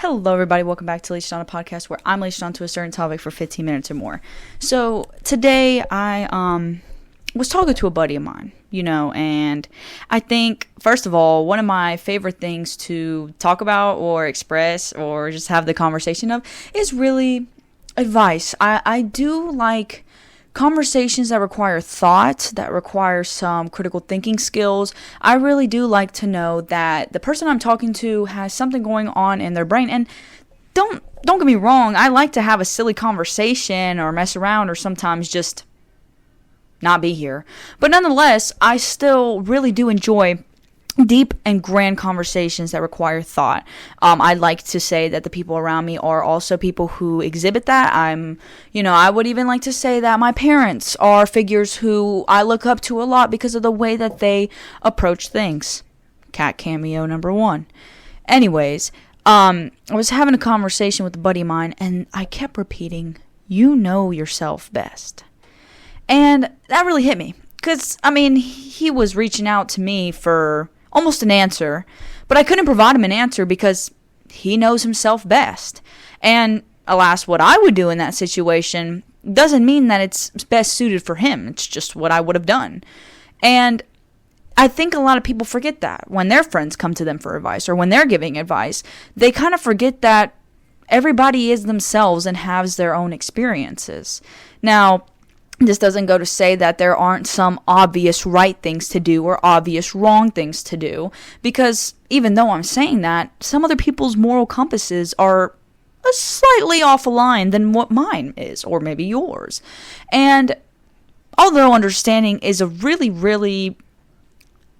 Hello, everybody. Welcome back to Leashed On, a podcast where I'm leashed onto a certain topic for 15 minutes or more. So today I was talking to a buddy of mine, and I think, first of all, one of my favorite things to talk about or express or just have the conversation of is really advice. I do like conversations that require thought, that require some critical thinking skills. I really do like to know that the person I'm talking to has something going on in their brain. And don't get me wrong, I like to have a silly conversation or mess around or sometimes just not be here. But nonetheless, I still really do enjoy deep and grand conversations that require thought. I like to say that the people around me are also people who exhibit that. I would even like to say that my parents are figures who I look up to a lot because of the way that they approach things. Cat cameo number 1. Anyways, I was having a conversation with a buddy of mine, and I kept repeating, "You know yourself best." And that really hit me. Because, he was reaching out to me for almost an answer, but I couldn't provide him an answer because he knows himself best. And alas, what I would do in that situation doesn't mean that it's best suited for him. It's just what I would have done. And I think a lot of people forget that when their friends come to them for advice or when they're giving advice. They kind of forget that everybody is themselves and has their own experiences. Now, this doesn't go to say that there aren't some obvious right things to do or obvious wrong things to do, because even though I'm saying that, some other people's moral compasses are a slightly off a line than what mine is, or maybe yours. And although understanding is a really, really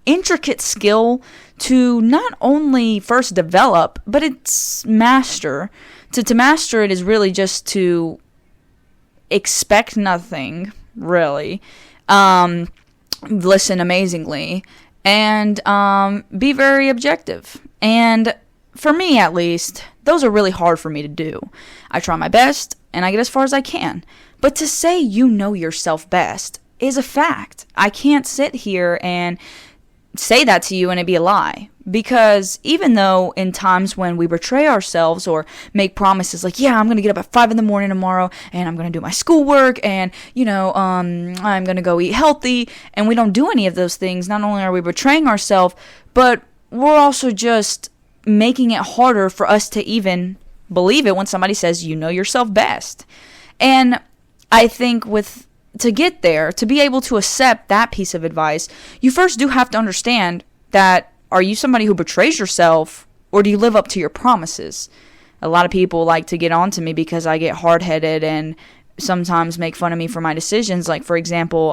intricate skill to not only first develop, but it's master. To master it is really just to expect nothing, really, listen amazingly, and be very objective. And for me, at least, those are really hard for me to do. I try my best, and I get as far as I can. But to say you know yourself best is a fact. I can't sit here and say that to you and it'd be a lie. Because even though in times when we betray ourselves or make promises like, yeah, I'm going to get up at 5 a.m. tomorrow and I'm going to do my schoolwork and, I'm going to go eat healthy, and we don't do any of those things, not only are we betraying ourselves, but we're also just making it harder for us to even believe it when somebody says you know yourself best. And I think to get there, to be able to accept that piece of advice, you first do have to understand that, are you somebody who betrays yourself, or do you live up to your promises? A lot of people like to get on to me because I get hard-headed and sometimes make fun of me for my decisions. Like, for example,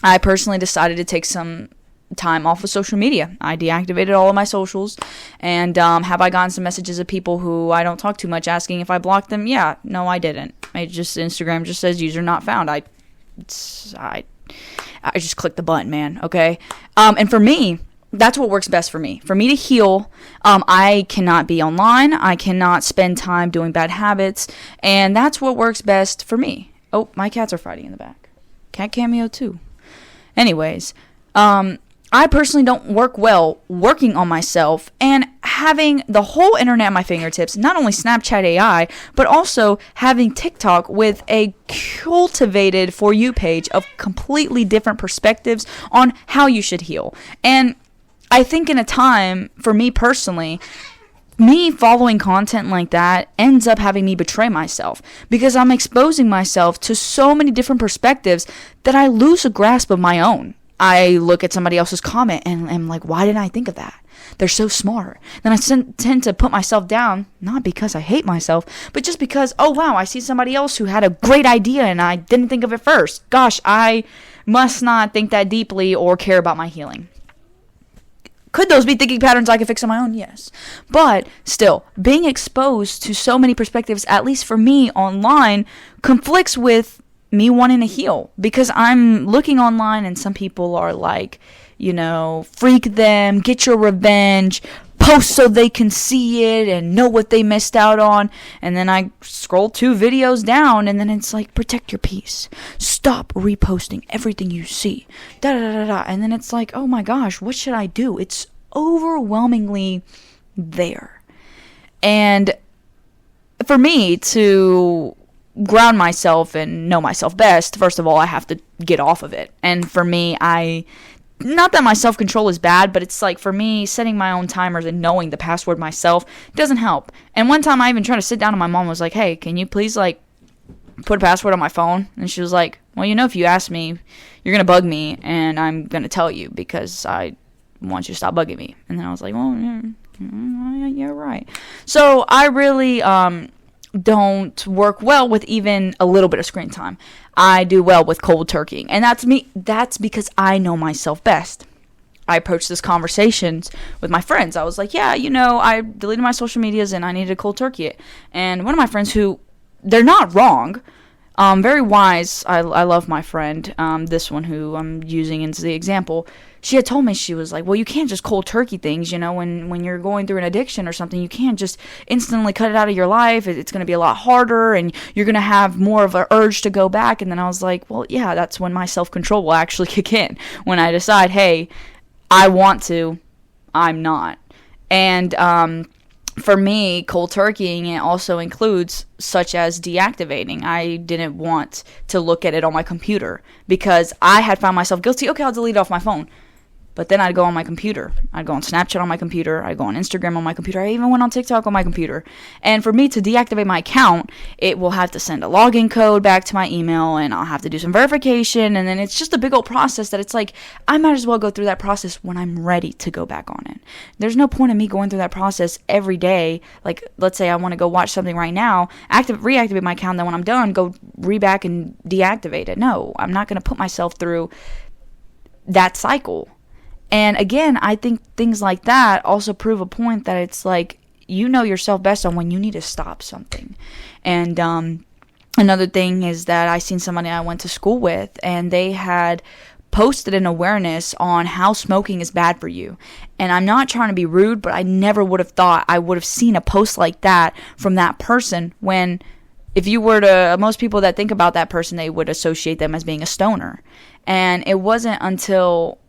I personally decided to take some time off of social media. I deactivated all of my socials, and have I gotten some messages of people who I don't talk too much asking if I blocked them? Yeah, no, I didn't. Instagram just says user not found. I just clicked the button, man, okay? And for me, that's what works best for me. For me to heal, I cannot be online. I cannot spend time doing bad habits. And that's what works best for me. Oh, my cats are fighting in the back. Cat cameo too. Anyways, I personally don't work well working on myself and having the whole internet at my fingertips, not only Snapchat AI, but also having TikTok with a cultivated For You page of completely different perspectives on how you should heal. And I think in a time, for me personally, me following content like that ends up having me betray myself because I'm exposing myself to so many different perspectives that I lose a grasp of my own. I look at somebody else's comment and I'm like, why didn't I think of that? They're so smart. Then I tend to put myself down, not because I hate myself, but just because, oh wow, I see somebody else who had a great idea and I didn't think of it first. Gosh, I must not think that deeply or care about my healing. Could those be thinking patterns I could fix on my own? Yes. But still, being exposed to so many perspectives, at least for me online, conflicts with me wanting to heal. Because I'm looking online and some people are like, freak them, get your revenge, post so they can see it and know what they missed out on. And then I scroll 2 videos down and then it's like, protect your peace. Stop reposting everything you see. Da da da da. And then it's like, oh my gosh, what should I do? It's overwhelmingly there. And for me to ground myself and know myself best, first of all, I have to get off of it. And for me, not that my self-control is bad, but it's like, for me, setting my own timers and knowing the password myself doesn't help. And one time I even tried to sit down and my mom was like, hey, can you please, like, put a password on my phone? And she was like, well, if you ask me, you're going to bug me, and I'm going to tell you because I want you to stop bugging me. And then I was like, well, yeah, right. So I really don't work well with even a little bit of screen time. I do well with cold turkeying, and that's because I know myself best. I approached this conversations with my friends. I was like, yeah, I deleted my social medias and I needed to cold turkey it. And one of my friends, who, they're not wrong, very wise, I love my friend, this one who I'm using as the example, she had told me, she was like, well, you can't just cold turkey things, when you're going through an addiction or something, you can't just instantly cut it out of your life. It's going to be a lot harder, and you're going to have more of an urge to go back. And then I was like, well, yeah, that's when my self-control will actually kick in, when I decide, hey, I want to, I'm not. And for me, cold turkeying, it also includes such as deactivating. I didn't want to look at it on my computer because I had found myself guilty. Okay, I'll delete it off my phone. But then I'd go on my computer. I'd go on Snapchat on my computer. I'd go on Instagram on my computer. I even went on TikTok on my computer. And for me to deactivate my account, it will have to send a login code back to my email, and I'll have to do some verification. And then it's just a big old process that it's like, I might as well go through that process when I'm ready to go back on it. There's no point in me going through that process every day. Like, let's say I want to go watch something right now, reactivate my account, then when I'm done, go back and deactivate it. No, I'm not going to put myself through that cycle. And again, I think things like that also prove a point that it's like, you know yourself best on when you need to stop something. And another thing is that I seen somebody I went to school with, and they had posted an awareness on how smoking is bad for you. And I'm not trying to be rude, but I never would have thought I would have seen a post like that from that person, when if you were to, most people that think about that person, they would associate them as being a stoner. And it wasn't until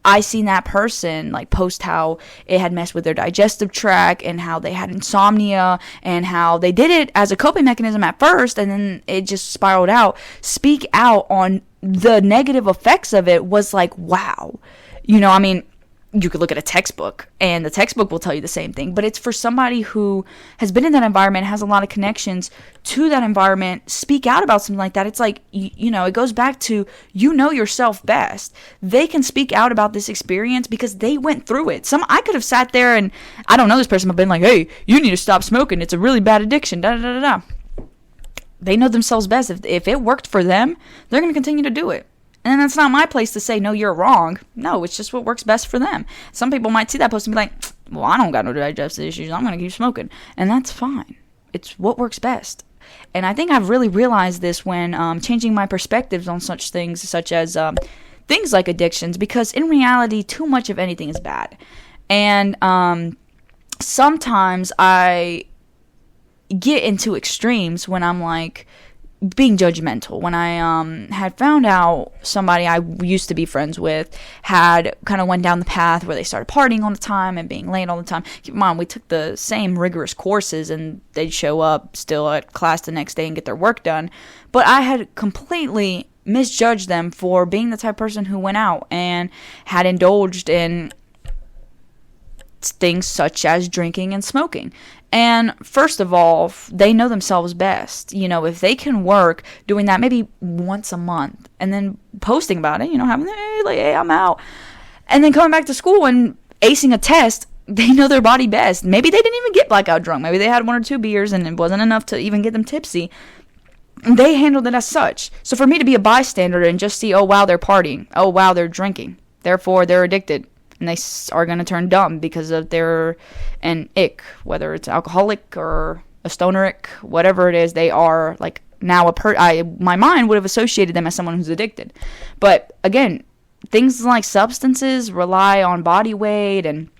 I seen that person like post how it had messed with their digestive tract and how they had insomnia and how they did it as a coping mechanism at first, and then it just spiraled out. Speak out on the negative effects of it was like, wow. You could look at a textbook, and the textbook will tell you the same thing, but it's for somebody who has been in that environment, has a lot of connections to that environment, speak out about something like that. It's like, it goes back to, yourself best. They can speak out about this experience because they went through it. I could have sat there and, I don't know this person, but been like, hey, you need to stop smoking. It's a really bad addiction, da-da-da-da-da. They know themselves best. If it worked for them, they're going to continue to do it. And that's not my place to say, no, you're wrong. No, it's just what works best for them. Some people might see that post and be like, well, I don't got no digestive issues. I'm going to keep smoking. And that's fine. It's what works best. And I think I've really realized this when changing my perspectives on such things, such as things like addictions, because in reality, too much of anything is bad. And sometimes I get into extremes when I'm like, being judgmental. When I had found out somebody I used to be friends with had kind of went down the path where they started partying all the time and being late all the time. Keep in mind, we took the same rigorous courses, and they'd show up still at class the next day and get their work done. But I had completely misjudged them for being the type of person who went out and had indulged in things such as drinking and smoking. And first of all, they know themselves best. If they can work doing that maybe once a month and then posting about it, having, hey, I'm out. And then coming back to school and acing a test, they know their body best. Maybe they didn't even get blackout drunk. Maybe they had 1 or 2 beers and it wasn't enough to even get them tipsy. They handled it as such. So for me to be a bystander and just see, oh, wow, they're partying. Oh, wow, they're drinking. Therefore, they're addicted. And they are going to turn dumb because of an ick, whether it's alcoholic or a stoneric, whatever it is, they are like now my mind would have associated them as someone who's addicted. But again, things like substances rely on body weight and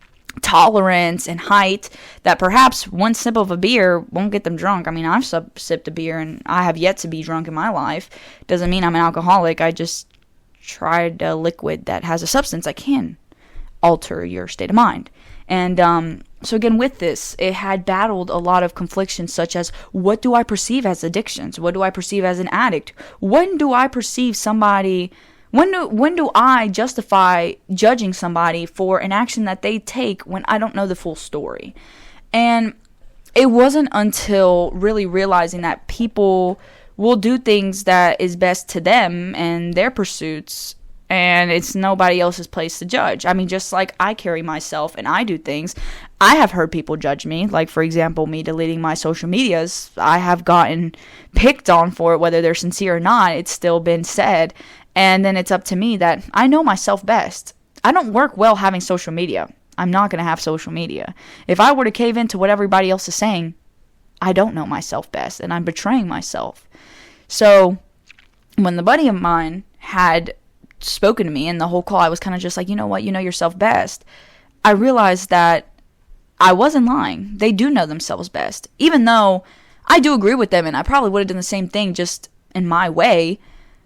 tolerance and height that perhaps one sip of a beer won't get them drunk. I mean, I've sipped a beer and I have yet to be drunk in my life. Doesn't mean I'm an alcoholic. I just tried a liquid that has a substance that can alter your state of mind. And So again, with this, it had battled a lot of conflictions, such as, what do I perceive as addictions? What do I perceive as an addict? When do I perceive somebody, when do I justify judging somebody for an action that they take when I don't know the full story? And it wasn't until really realizing that people will do things that is best to them and their pursuits, and it's nobody else's place to judge. I mean, just like I carry myself and I do things, I have heard people judge me. Like, for example, me deleting my social medias. I have gotten picked on for it, whether they're sincere or not. It's still been said. And then it's up to me that I know myself best. I don't work well having social media. I'm not going to have social media. If I were to cave into what everybody else is saying, I don't know myself best, and I'm betraying myself. So when the buddy of mine had spoken to me in the whole call, I was kind of just like, you know what, you know yourself best. I realized that I wasn't lying. They do know themselves best. Even though I do agree with them, and I probably would have done the same thing just in my way,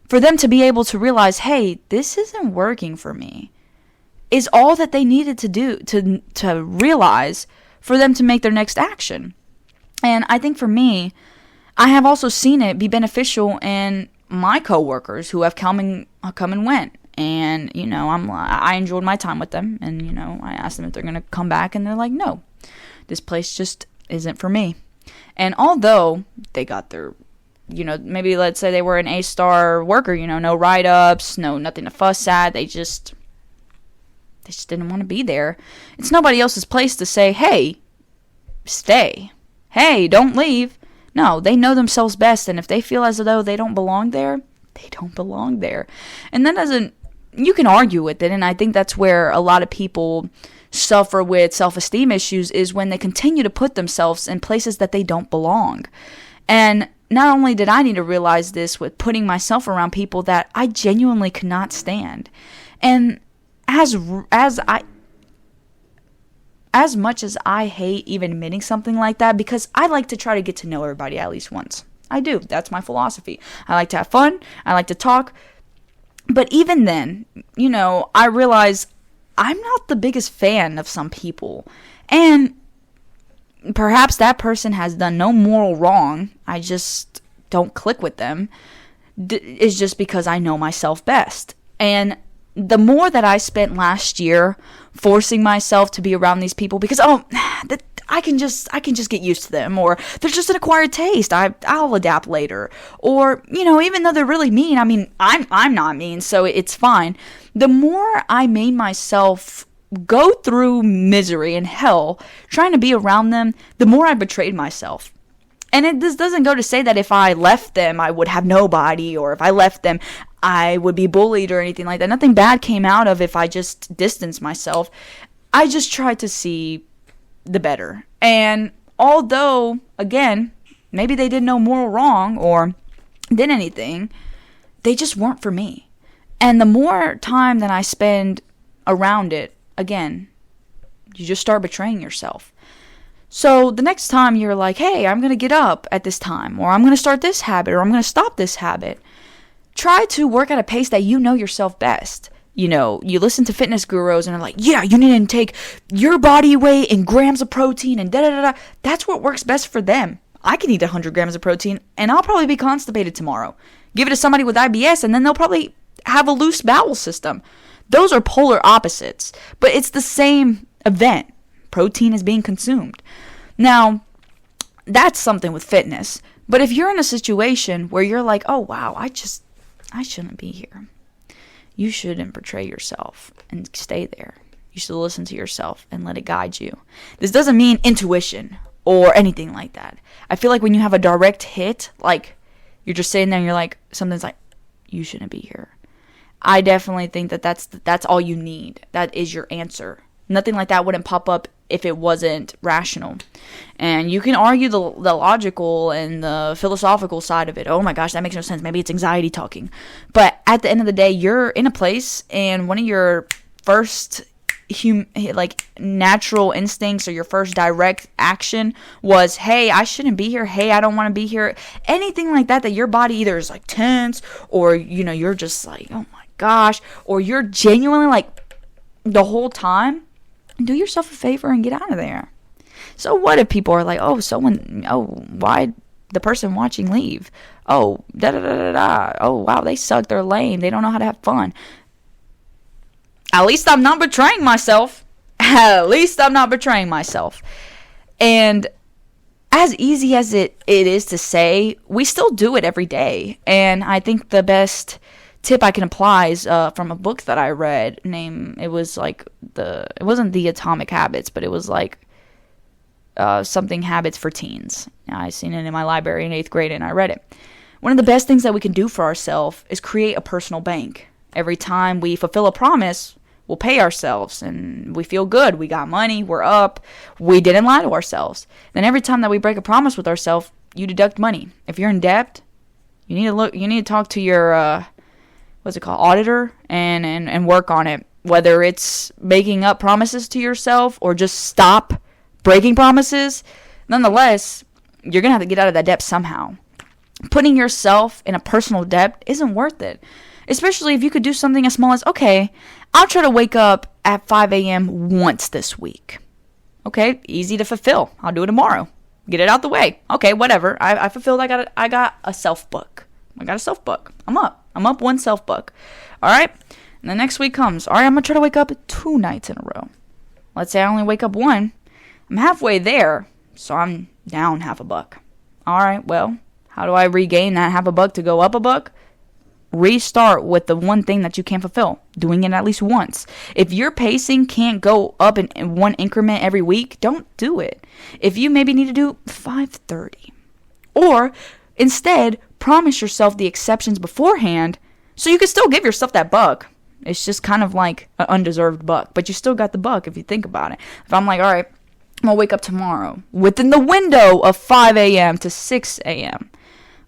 for them to be able to realize, hey, this isn't working for me, is all that they needed to do to realize for them to make their next action. And I think for me, I have also seen it be beneficial in my coworkers who have come and went. And, you know, I enjoyed my time with them. And, you know, I asked them if they're going to come back. And they're like, no, this place just isn't for me. And although they got their, you know, maybe let's say they were an A-star worker, you know, no write-ups, nothing to fuss at. They just didn't want to be there. It's nobody else's place to say, hey, stay. Hey, don't leave. No, they know themselves best. And if they feel as though they don't belong there, they don't belong there. And that doesn't, you can argue with it. And I think that's where a lot of people suffer with self-esteem issues, is when they continue to put themselves in places that they don't belong. And not only did I need to realize this with putting myself around people that I genuinely could not stand. And as much as I hate even admitting something like that, because I like to try to get to know everybody at least once. I do. That's my philosophy. I like to have fun. I like to talk. But even then, you know, I realize I'm not the biggest fan of some people. And perhaps that person has done no moral wrong. I just don't click with them. It's just because I know myself best. And the more that I spent last year forcing myself to be around these people because, I can just get used to them, or they're just an acquired taste, I'll adapt later. Or, you know, even though they're really mean, I mean, I'm not mean, so it's fine. The more I made myself go through misery and hell trying to be around them, the more I betrayed myself. And this doesn't go to say that if I left them, I would have nobody, or if I left them, I would be bullied or anything like that. Nothing bad came out of if I just distanced myself. I just tried to see the better. And although, again, maybe they did no moral wrong or did anything, they just weren't for me. And the more time that I spend around it, again, you just start betraying yourself. So the next time you're like, hey, I'm going to get up at this time, or I'm going to start this habit, or I'm going to stop this habit, try to work at a pace that you know yourself best. You know, you listen to fitness gurus and are like, yeah, you need to take your body weight in grams of protein and da-da-da-da. That's what works best for them. I can eat 100 grams of protein and I'll probably be constipated tomorrow. Give it to somebody with IBS and then they'll probably have a loose bowel system. Those are polar opposites, but it's the same event. Protein is being consumed. Now, that's something with fitness. But if you're in a situation where you're like, oh, wow, I shouldn't be here. You shouldn't betray yourself and stay there. You should listen to yourself and let it guide you. This doesn't mean intuition or anything like that. I feel like when you have a direct hit, like you're just sitting there and you're like, something's like, you shouldn't be here. I definitely think that that's all you need. That is your answer. Nothing like that wouldn't pop up if it wasn't rational. And you can argue the logical and the philosophical side of it. Oh my gosh, that makes no sense. Maybe it's anxiety talking. But at the end of the day, you're in a place and one of your first natural instincts or your first direct action was, hey, I shouldn't be here. Hey, I don't want to be here. Anything like that your body either is like tense or, you know, you're just like, oh my gosh, or you're genuinely like the whole time, do yourself a favor and get out of there. So what if people are like, why the person watching leave? Oh, da da da da da. Oh, wow, they suck. They're lame. They don't know how to have fun. At least I'm not betraying myself. At least I'm not betraying myself. And as easy as it is to say, we still do it every day. And I think the best tip I can apply is from a book that I read. It wasn't The Atomic Habits, but it was like something habits for teens. I seen it in my library in 8th grade and I read it. One of the best things that we can do for ourselves is create a personal bank. Every time we fulfill a promise, we'll pay ourselves and we feel good. We got money. We're up. We didn't lie to ourselves. Then every time that we break a promise with ourselves, you deduct money. If you're in debt, you need to talk to your, auditor and work on it. Whether it's making up promises to yourself or just stop breaking promises, nonetheless, you're going to have to get out of that debt somehow. Putting yourself in a personal debt isn't worth it. Especially if you could do something as small as, okay, I'll try to wake up at 5 a.m. once this week. Okay, easy to fulfill. I'll do it tomorrow. Get it out the way. Okay, whatever. I fulfilled. I got a self-book. I got a self-book. I'm up one self-book. All right? And the next week comes. All right, I'm going to try to wake up 2 nights in a row. Let's say I only wake up 1. I'm halfway there, so I'm down half a buck. All right, well, how do I regain that half a buck to go up a buck? Restart with the one thing that you can fulfill, doing it at least once. If your pacing can't go up in one increment every week, don't do it. If you maybe need to do 5:30, or instead promise yourself the exceptions beforehand so you can still give yourself that buck. It's just kind of like an undeserved buck, but you still got the buck if you think about it. If I'm like, all right, I'm going to wake up tomorrow within the window of 5 a.m. to 6 a.m.,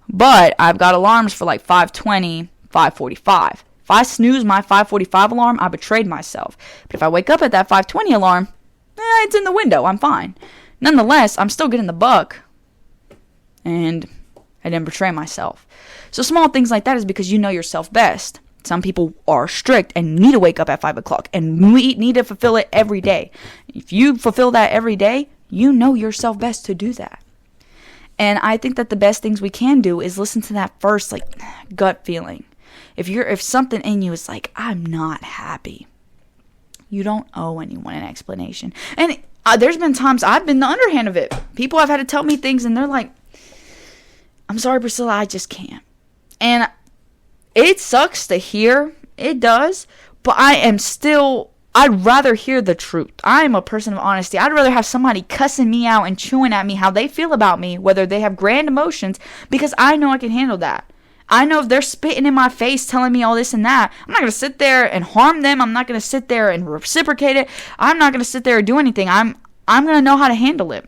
but I've got alarms for like 5:20, 5:45. If I snooze my 5:45 alarm, I betrayed myself. But if I wake up at that 5:20 alarm, it's in the window. I'm fine. Nonetheless, I'm still getting the buck, and I didn't betray myself. So small things like that is because you know yourself best. Some people are strict and need to wake up at 5 o'clock and we need to fulfill it every day. If you fulfill that every day, you know yourself best to do that. And I think that the best things we can do is listen to that first gut feeling. If something in you is like, I'm not happy, you don't owe anyone an explanation. And there's been times I've been the underhand of it. People have had to tell me things and they're like, I'm sorry, Priscilla, I just can't. And it sucks to hear. It does. But I'd rather hear the truth. I'm a person of honesty. I'd rather have somebody cussing me out and chewing at me how they feel about me, whether they have grand emotions, because I know I can handle that. I know if they're spitting in my face telling me all this and that, I'm not going to sit there and harm them. I'm not going to sit there and reciprocate it. I'm not going to sit there and do anything. I'm going to know how to handle it.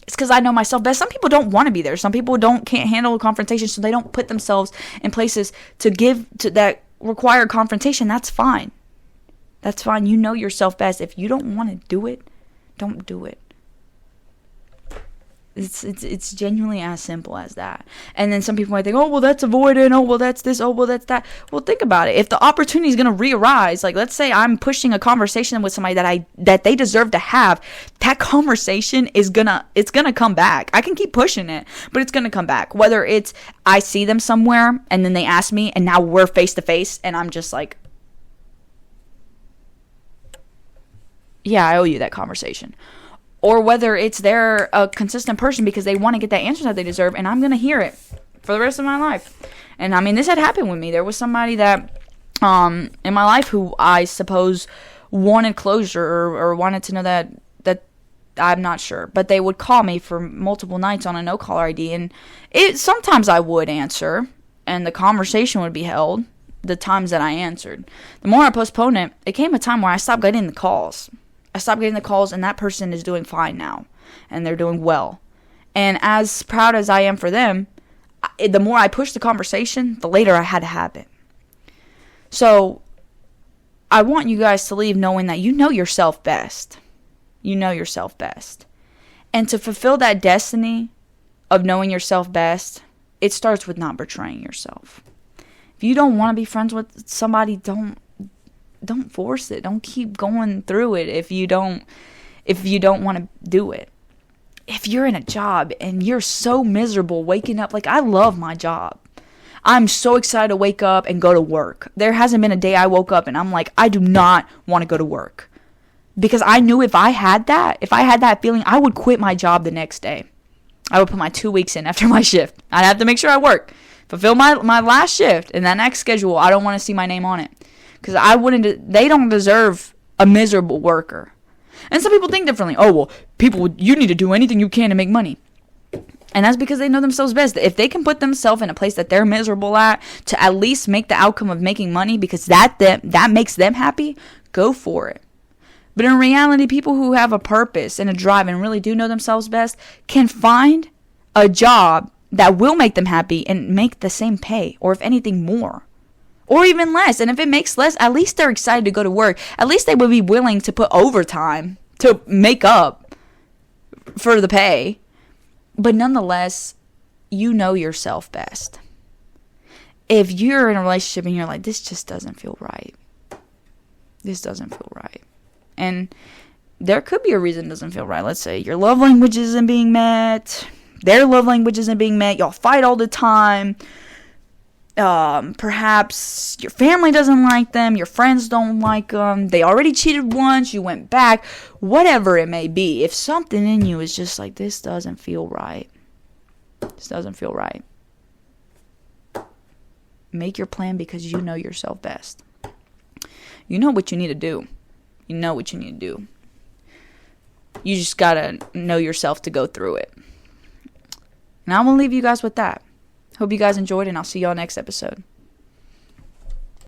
It's because I know myself best. Some people don't want to be there. Some people can't handle a confrontation, so they don't put themselves in places to give to that require confrontation. That's fine. That's fine. You know yourself best. If you don't want to do it, don't do it. It's genuinely as simple as that. And then some people might think, oh, well, that's avoidant. Oh, well, that's this. Oh, well, that's that. Well, think about it. If the opportunity is going to re-arise, like let's say I'm pushing a conversation with somebody that they deserve to have, that conversation it's gonna come back. I can keep pushing it, but it's gonna come back. Whether it's I see them somewhere and then they ask me and now we're face to face and I'm just like, yeah, I owe you that conversation. Or whether it's they're a consistent person because they want to get that answer that they deserve, and I'm going to hear it for the rest of my life. And I mean, this had happened with me. There was somebody that in my life who I suppose wanted closure or wanted to know that I'm not sure. But they would call me for multiple nights on a no-caller ID, and sometimes I would answer, and the conversation would be held the times that I answered. The more I postponed it, it came a time where I stopped getting the calls. And that person is doing fine now. And they're doing well. And as proud as I am for them, the more I pushed the conversation, the later I had to have it. So, I want you guys to leave knowing that you know yourself best. You know yourself best. And to fulfill that destiny of knowing yourself best, it starts with not betraying yourself. If you don't want to be friends with somebody, don't force it. Don't keep going through it if you don't want to do it. if you're in a job and you're so miserable waking up, like, I love my job. I'm so excited to wake up and go to work. There hasn't been a day I woke up and I'm like, I do not want to go to work. Because I knew if I had that feeling, I would quit my job the next day. I would put my 2 weeks in after my shift. I'd have to make sure I work. Fulfill my last shift and that next schedule, I don't want to see my name on it. Because they don't deserve a miserable worker. And some people think differently. Oh, well, you need to do anything you can to make money. And that's because they know themselves best. If they can put themselves in a place that they're miserable at least make the outcome of making money because that makes them happy, go for it. But in reality, people who have a purpose and a drive and really do know themselves best can find a job that will make them happy and make the same pay, or if anything more, or even less. And if it makes less, at least they're excited to go to work. At least they would be willing to put overtime to make up for the pay. But nonetheless, you know yourself best. If you're in a relationship and you're like, this just doesn't feel right. This doesn't feel right. And there could be a reason it doesn't feel right. Let's say your love language isn't being met. Their love language isn't being met. Y'all fight all the time. Perhaps your family doesn't like them. Your friends don't like them. They already cheated once. You went back. Whatever it may be. If something in you is just like, this doesn't feel right. This doesn't feel right. Make your plan because you know yourself best. You know what you need to do. You know what you need to do. You just gotta know yourself to go through it. And I'm gonna leave you guys with that. Hope you guys enjoyed, and I'll see y'all next episode.